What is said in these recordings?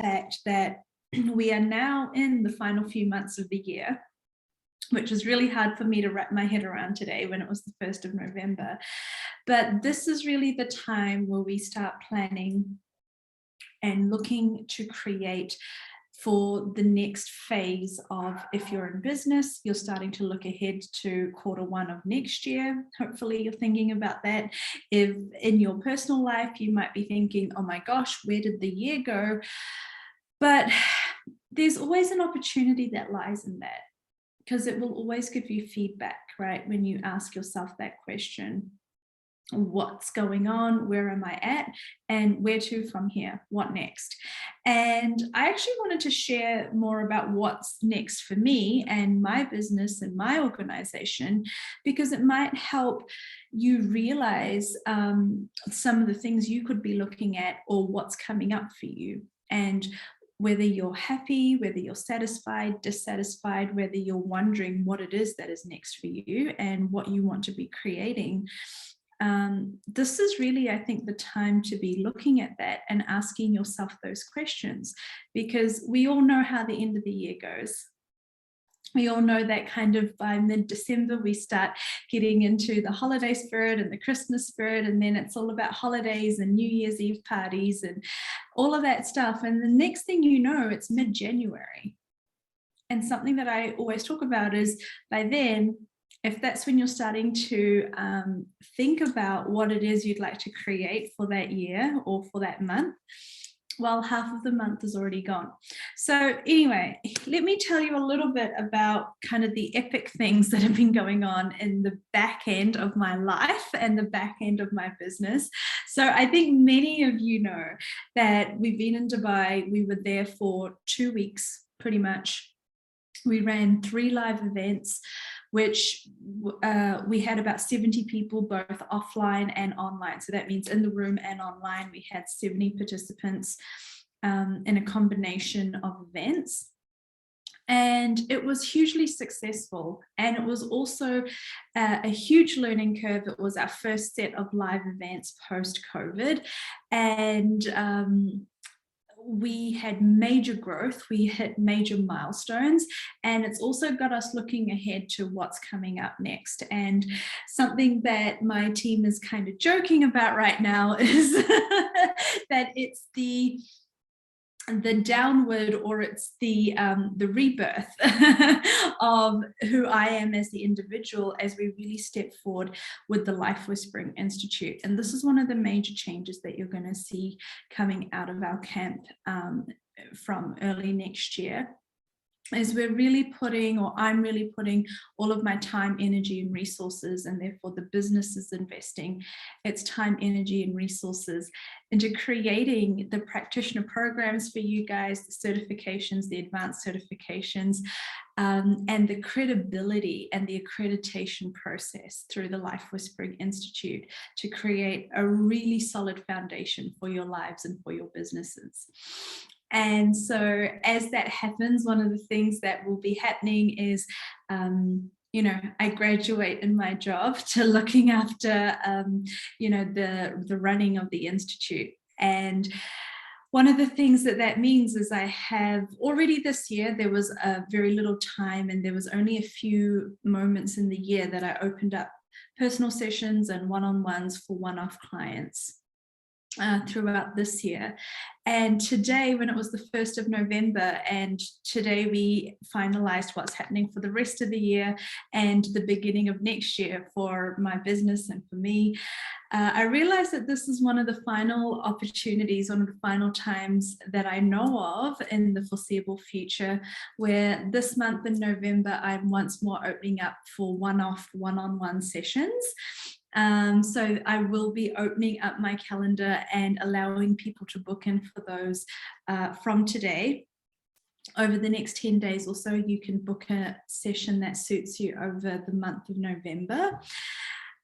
fact that we are now in the final few months of the year, which is really hard for me to wrap my head around today when it was the 1st of November. But this is really the time where we start planning and looking to create for the next phase of, if you're in business, you're starting to look ahead to Q1 of next year. Hopefully you're thinking about that. If in your personal life, you might be thinking, oh my gosh, where did the year go? But there's always an opportunity that lies in that, because it will always give you feedback, right? When you ask yourself that question, what's going on, where am I at, and where to from here, what next? And I actually wanted to share more about what's next for me and my business and my organization, because it might help you realize some of the things you could be looking at, or what's coming up for you, and whether you're happy, whether you're satisfied, dissatisfied, whether you're wondering what it is that is next for you and what you want to be creating. This is really, I think, the time to be looking at that and asking yourself those questions, because we all know how the end of the year goes. We all know that kind of by mid-December, we start getting into the holiday spirit and the Christmas spirit, and then it's all about holidays and New Year's Eve parties and all of that stuff. And the next thing you know, it's mid-January. And something that I always talk about is, by then, if that's when you're starting to think about what it is you'd like to create for that year or for that month, well, half of the month is already gone. So anyway, let me tell you a little bit about kind of the epic things that have been going on in the back end of my life and the back end of my business. So I think many of you know that we've been in Dubai. We were there for 2 weeks, pretty much. We ran 3 live events, which we had about 70 people, both offline and online. So that means in the room and online, we had 70 participants in a combination of events. And it was hugely successful. And it was also a huge learning curve. It was our first set of live events post-COVID. And we had major growth, we hit major milestones, and it's also got us looking ahead to what's coming up next. And something that my team is kind of joking about right now is that it's the downward, or it's the rebirth of who I am as the individual, as we really step forward with the Life Whispering Institute. And this is one of the major changes that you're going to see coming out of our camp from early next year. Is we're really putting, or I'm really putting, all of my time, energy, and resources, and therefore the business is investing its time, energy, and resources into creating the practitioner programs for you guys, the certifications, the advanced certifications, and the credibility and the accreditation process through the Life Whispering Institute to create a really solid foundation for your lives and for your businesses. And so as that happens, one of the things that will be happening is, I graduate in my job to looking after, the running of the Institute. And one of the things that means is I have already this year, there was a very little time, and there was only a few moments in the year that I opened up personal sessions and one-on-ones for one-off clients. Throughout this year. And today, when it was the 1st of November, and today we finalized what's happening for the rest of the year and the beginning of next year for my business and for me, I realized that this is one of the final opportunities, one of the final times that I know of in the foreseeable future, where this month in November, I'm once more opening up for one-off, one-on-one sessions. So I will be opening up my calendar and allowing people to book in for those from today. Over the next 10 days or so, you can book a session that suits you over the month of November.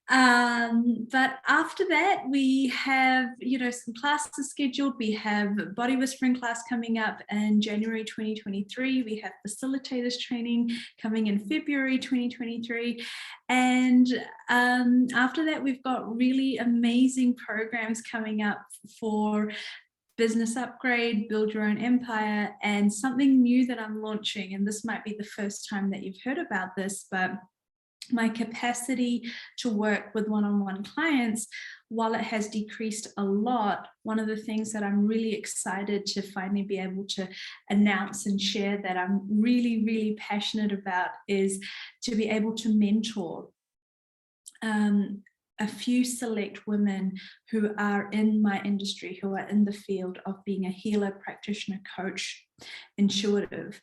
But after that, we have, some classes scheduled. We have Body Whispering class coming up in January 2023. We have Facilitators training coming in February 2023. And after that, we've got really amazing programs coming up for business upgrade, build your own empire, and something new that I'm launching. And this might be the first time that you've heard about this, but my capacity to work with one-on-one clients, while it has decreased a lot, one of the things that I'm really excited to finally be able to announce and share that I'm really, really passionate about is to be able to mentor a few select women who are in my industry, who are in the field of being a healer, practitioner, coach, intuitive,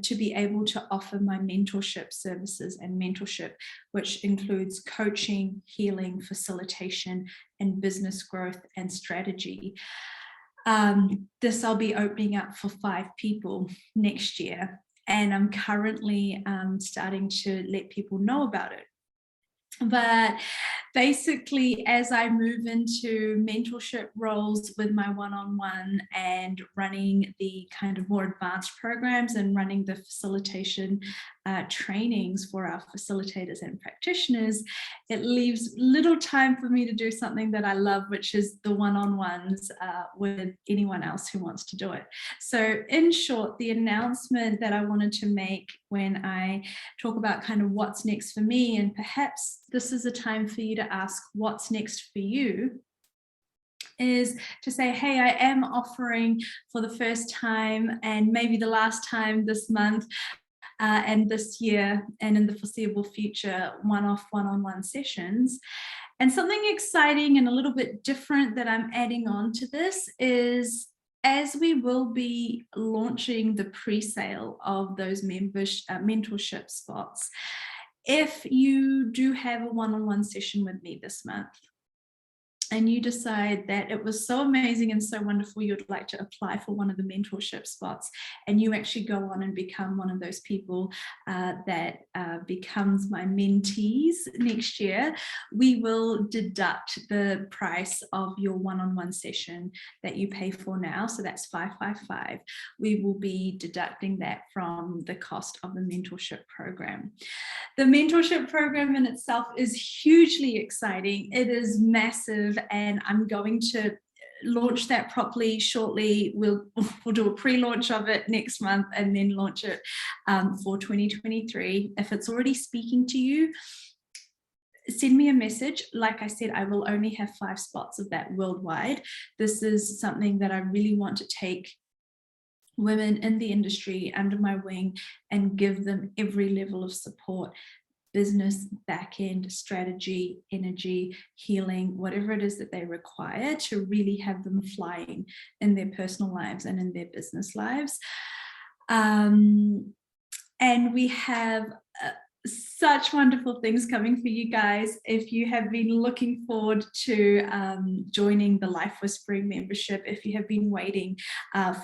to be able to offer my mentorship services and mentorship, which includes coaching, healing, facilitation, and business growth and strategy. This I'll be opening up for 5 people next year, and I'm currently starting to let people know about it. But basically, as I move into mentorship roles with my one-on-one and running the kind of more advanced programs and running the facilitation trainings for our facilitators and practitioners, it leaves little time for me to do something that I love, which is the one-on-ones with anyone else who wants to do it. So in short, the announcement that I wanted to make when I talk about kind of what's next for me, and perhaps this is a time for you to ask what's next for you, is to say, hey, I am offering for the first time and maybe the last time this month and this year and in the foreseeable future, one-off one-on-one sessions. And something exciting and a little bit different that I'm adding on to this is, as we will be launching the pre-sale of those mentorship spots, if you do have a one-on-one session with me this month, and you decide that it was so amazing and so wonderful, you'd like to apply for one of the mentorship spots, and you actually go on and become one of those people that becomes my mentees next year, we will deduct the price of your one-on-one session that you pay for now. So that's $555. We will be deducting that from the cost of the mentorship program. The mentorship program in itself is hugely exciting. It is massive, and I'm going to launch that properly shortly. We'll do a pre-launch of it next month and then launch it for 2023. If it's already speaking to you, send me a message. Like I said, I will only have 5 spots of that worldwide. This is something that I really want to take women in the industry under my wing and give them every level of support, business, back-end, strategy, energy, healing, whatever it is that they require to really have them flying in their personal lives and in their business lives. And we have such wonderful things coming for you guys. If you have been looking forward to joining the Life Whispering membership, if you have been waiting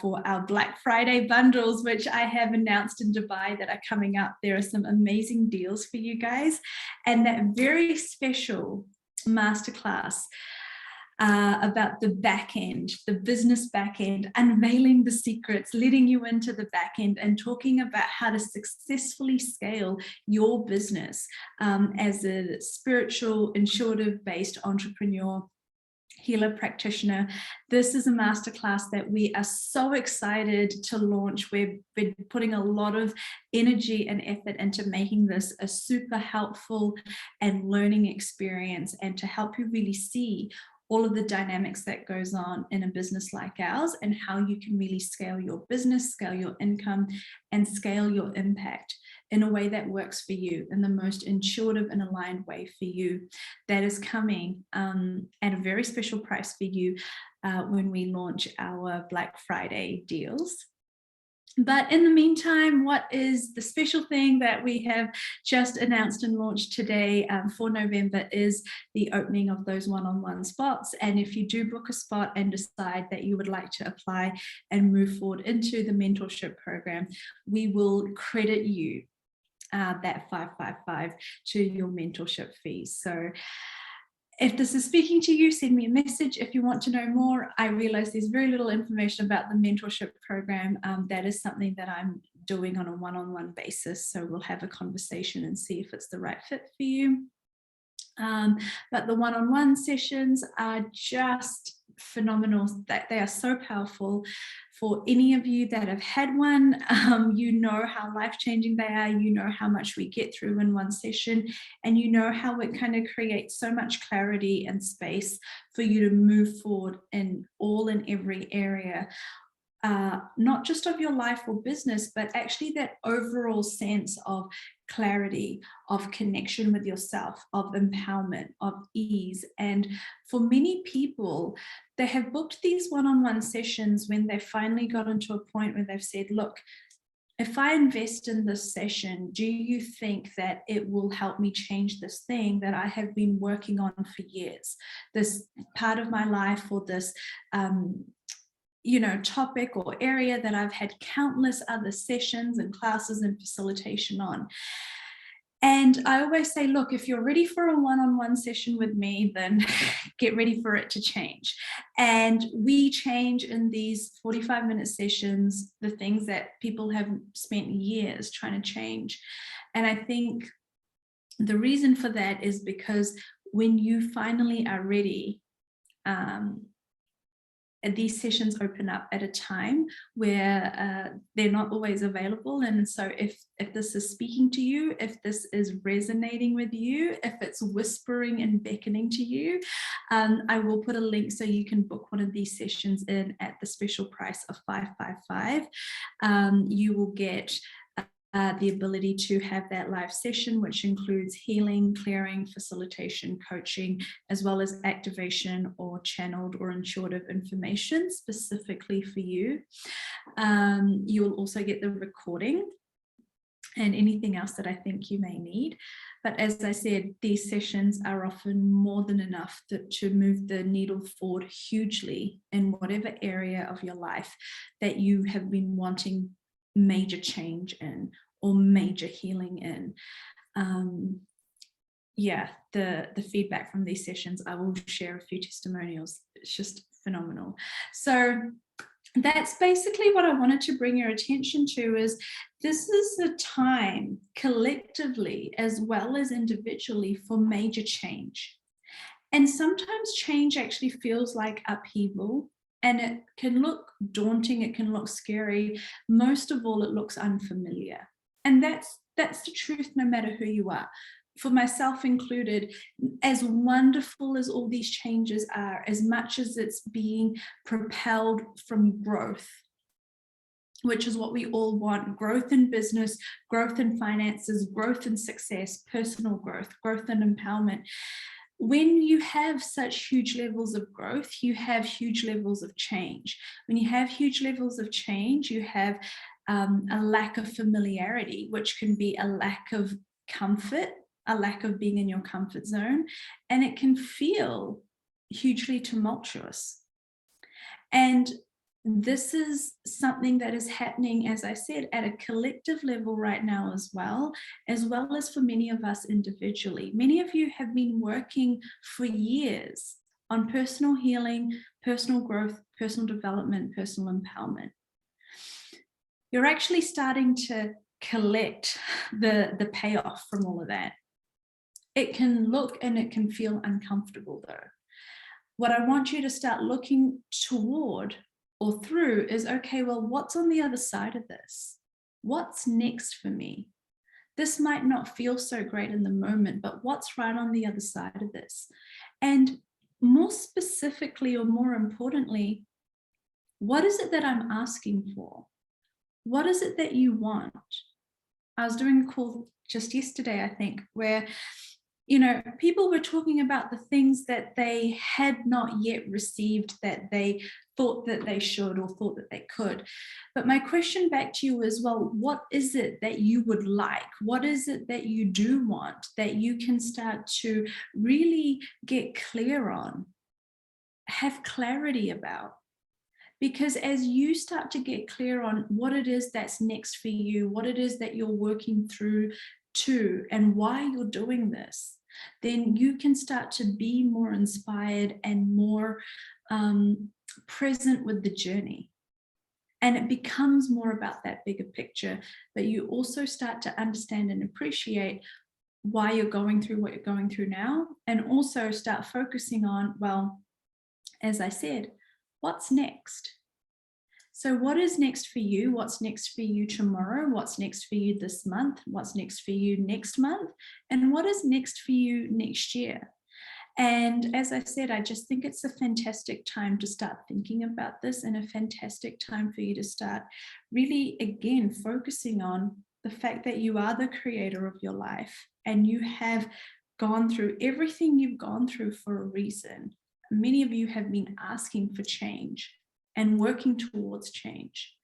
for our Black Friday bundles, which I have announced in Dubai that are coming up, there are some amazing deals for you guys. And that very special masterclass about the back end, the business back end, unveiling the secrets, letting you into the back end, and talking about how to successfully scale your business as a spiritual, intuitive-based entrepreneur, healer, practitioner. This is a masterclass that we are so excited to launch. We've been putting a lot of energy and effort into making this a super helpful and learning experience, and to help you really see all of the dynamics that goes on in a business like ours, and how you can really scale your business, scale your income, and scale your impact in a way that works for you, in the most intuitive and aligned way for you. That is coming at a very special price for you when we launch our Black Friday deals. But in the meantime, what is the special thing that we have just announced and launched today for November is the opening of those one-on-one spots. And if you do book a spot and decide that you would like to apply and move forward into the mentorship program, we will credit you that $555 to your mentorship fees. So if this is speaking to you, send me a message. If you want to know more, I realize there's very little information about the mentorship program. That is something that I'm doing on a one-on-one basis. So we'll have a conversation and see if it's the right fit for you. But the one-on-one sessions are just phenomenal, that they are so powerful. For any of you that have had one, you know how life-changing they are, you know how much we get through in one session, and you know how it kind of creates so much clarity and space for you to move forward in every area. Not just of your life or business, but actually that overall sense of clarity, of connection with yourself, of empowerment, of ease. And for many people, they have booked these one-on-one sessions when they finally got into a point where they've said, look, if I invest in this session, do you think that it will help me change this thing that I have been working on for years? This part of my life, or this topic or area that I've had countless other sessions and classes and facilitation on. And I always say, look, if you're ready for a one-on-one session with me, then get ready for it to change. And we change in these 45-minute sessions the things that people have spent years trying to change. And I think the reason for that is because when you finally are ready, these sessions open up at a time where they're not always available. And so if this is speaking to you, if this is resonating with you, if it's whispering and beckoning to you, I will put a link so you can book one of these sessions in at the special price of $555. You will get the ability to have that live session, which includes healing, clearing, facilitation, coaching, as well as activation or channeled or intuitive information specifically for you. You'll also get the recording and anything else that I think you may need. But as I said, these sessions are often more than enough to move the needle forward hugely in whatever area of your life that you have been wanting major change in or major healing in. The feedback from these sessions, I will share a few testimonials. It's just phenomenal. So that's basically what I wanted to bring your attention to, is this is a time collectively as well as individually for major change. And sometimes change actually feels like upheaval, and it can look daunting, it can look scary. Most of all, it looks unfamiliar. And that's the truth, no matter who you are. For myself included, as wonderful as all these changes are, as much as it's being propelled from growth, which is what we all want, growth in business, growth in finances, growth in success, personal growth, growth and empowerment. When you have such huge levels of growth, you have huge levels of change. When you have huge levels of change, you have a lack of familiarity, which can be a lack of comfort, a lack of being in your comfort zone, and it can feel hugely tumultuous. And this is something that is happening, as I said, at a collective level right now as well as for many of us individually. Many of you have been working for years on personal healing, personal growth, personal development, personal empowerment. You're actually starting to collect the payoff from all of that. It can look and it can feel uncomfortable though. What I want you to start looking toward or through is, okay, well, what's on the other side of this? What's next for me? This might not feel so great in the moment, but what's right on the other side of this? And more specifically, or more importantly, what is it that I'm asking for? What is it that you want? I was doing a call just yesterday, I think, where people were talking about the things that they had not yet received, that they thought that they should or thought that they could. But my question back to you is, well, what is it that you would like? What is it that you do want that you can start to really get clear on, have clarity about? Because as you start to get clear on what it is that's next for you, what it is that you're working through to, and why you're doing this, then you can start to be more inspired and more present with the journey. And it becomes more about that bigger picture, but you also start to understand and appreciate why you're going through what you're going through now, and also start focusing on, well, as I said, what's next? So what is next for you? What's next for you tomorrow? What's next for you this month? What's next for you next month? And what is next for you next year? And as I said, I just think it's a fantastic time to start thinking about this, and a fantastic time for you to start really, again, focusing on the fact that you are the creator of your life, and you have gone through everything you've gone through for a reason. Many of you have been asking for change and working towards change.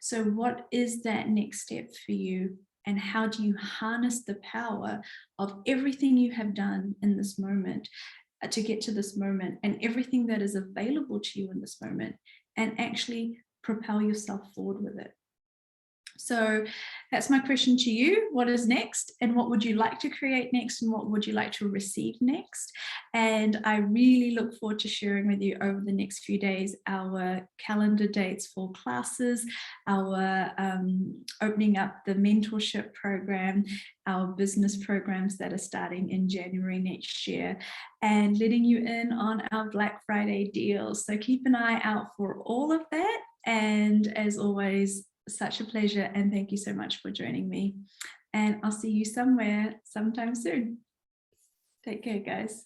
So what is that next step for you? And how do you harness the power of everything you have done in this moment to get to this moment, and everything that is available to you in this moment, and actually propel yourself forward with it? So that's my question to you. What is next, and what would you like to create next, and what would you like to receive next? And I really look forward to sharing with you over the next few days our calendar dates for classes, our opening up the mentorship program, our business programs that are starting in January next year, and letting you in on our Black Friday deals. So keep an eye out for all of that. And as always, such a pleasure, and thank you so much for joining me. And I'll see you somewhere sometime soon. Take care, guys.